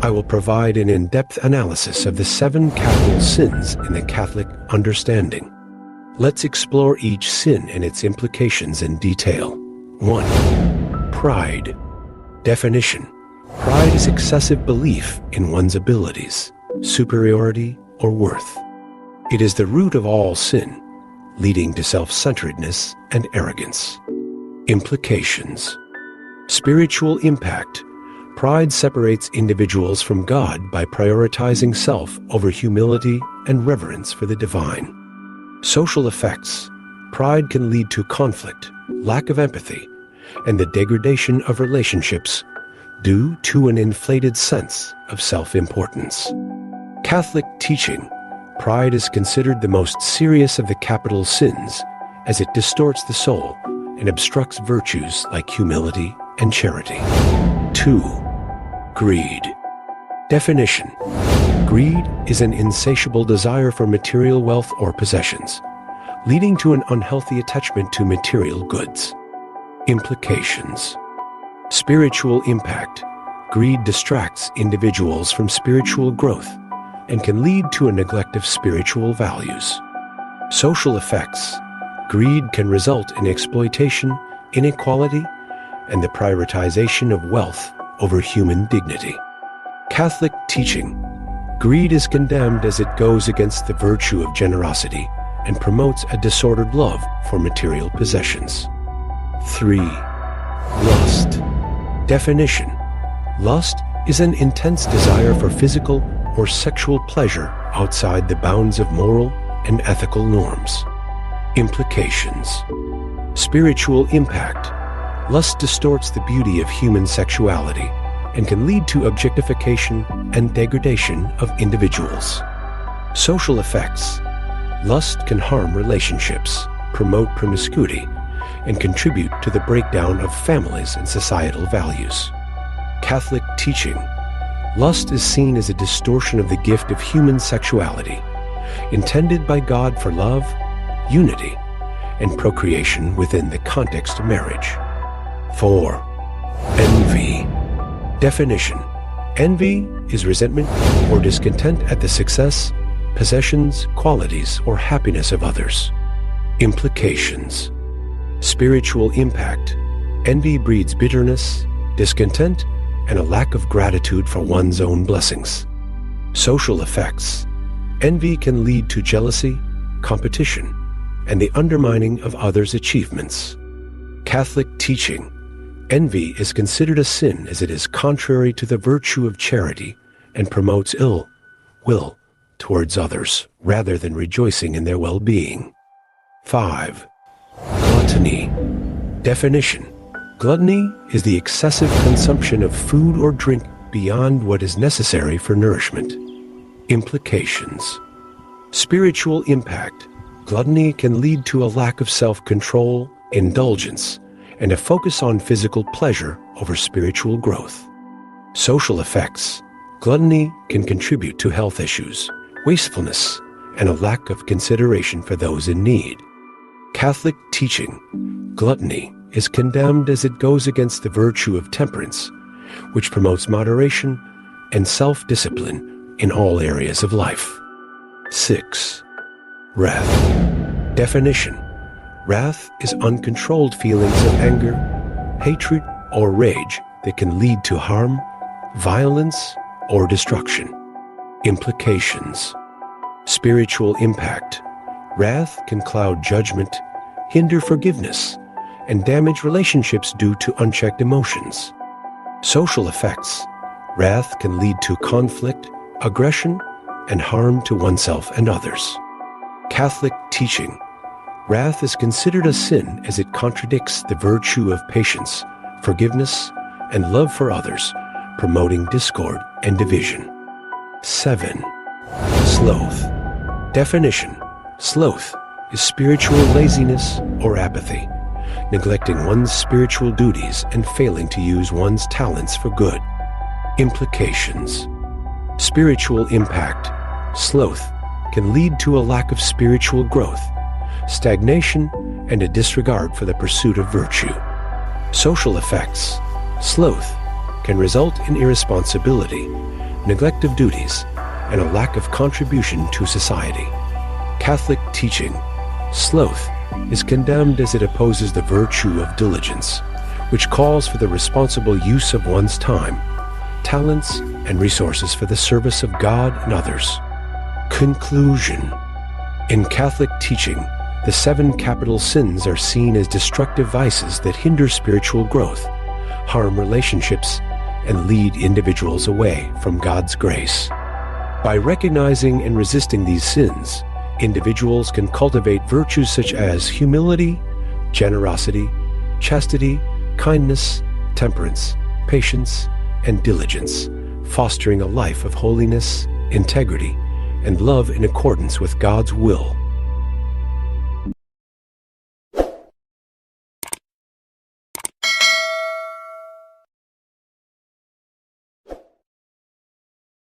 I will provide an in-depth analysis of the 7 capital sins in the Catholic understanding. Let's explore each sin and its implications in detail. 1. Pride. Definition. Pride is excessive belief in one's abilities, superiority, or worth. It is the root of all sin, leading to self-centeredness and arrogance. Implications. Spiritual impact. Pride separates individuals from God by prioritizing self over humility and reverence for the divine. Social effects. Pride can lead to conflict, lack of empathy, and the degradation of relationships due to an inflated sense of self-importance. Catholic teaching. Pride is considered the most serious of the capital sins, as it distorts the soul and obstructs virtues like humility and charity. 2. Greed. Definition. Greed is an insatiable desire for material wealth or possessions, leading to an unhealthy attachment to material goods. Implications. Spiritual impact. Greed distracts individuals from spiritual growth and can lead to a neglect of spiritual values. Social effects. Greed can result in exploitation, inequality, and the prioritization of wealth over human dignity. Catholic teaching. Greed is condemned as it goes against the virtue of generosity and promotes a disordered love for material possessions. 3. Lust. Definition. Lust is an intense desire for physical or sexual pleasure outside the bounds of moral and ethical norms. Implications. Spiritual impact. Lust distorts the beauty of human sexuality and can lead to objectification and degradation of individuals. Social effects. Lust can harm relationships, promote promiscuity, and contribute to the breakdown of families and societal values. Catholic teaching. Lust is seen as a distortion of the gift of human sexuality, intended by God for love, unity, and procreation within the context of marriage. 4. Envy. Definition. Envy is resentment or discontent at the success, possessions, qualities, or happiness of others. Implications. Spiritual impact. Envy breeds bitterness, discontent, and a lack of gratitude for one's own blessings. Social effects. Envy can lead to jealousy, competition, and the undermining of others' achievements. Catholic teaching. Envy is considered a sin as it is contrary to the virtue of charity and promotes ill will towards others rather than rejoicing in their well-being. 5. Gluttony. Definition. Gluttony is the excessive consumption of food or drink beyond what is necessary for nourishment. Implications. Spiritual impact. Gluttony can lead to a lack of self-control, indulgence, and a focus on physical pleasure over spiritual growth. Social effects. Gluttony can contribute to health issues, wastefulness, and a lack of consideration for those in need. Catholic teaching. Gluttony is condemned as it goes against the virtue of temperance, which promotes moderation and self-discipline in all areas of life. 6. Wrath. Definition. Wrath is uncontrolled feelings of anger, hatred, or rage that can lead to harm, violence, or destruction. Implications. Spiritual impact. Wrath can cloud judgment, hinder forgiveness, and damage relationships due to unchecked emotions. Social effects. Wrath can lead to conflict, aggression, and harm to oneself and others. Catholic teaching. Wrath is considered a sin as it contradicts the virtue of patience, forgiveness, and love for others, promoting discord and division. 7. Sloth. Definition. Sloth is spiritual laziness or apathy, neglecting one's spiritual duties and failing to use one's talents for good. Implications. Spiritual impact. Sloth can lead to a lack of spiritual growth, stagnation, and a disregard for the pursuit of virtue. Social effects. Sloth can result in irresponsibility, neglect of duties, and a lack of contribution to society. Catholic teaching, sloth, is condemned as it opposes the virtue of diligence, which calls for the responsible use of one's time, talents, and resources for the service of God and others. Conclusion. In Catholic teaching, the 7 capital sins are seen as destructive vices that hinder spiritual growth, harm relationships, and lead individuals away from God's grace. By recognizing and resisting these sins, individuals can cultivate virtues such as humility, generosity, chastity, kindness, temperance, patience, and diligence, fostering a life of holiness, integrity, and love in accordance with God's will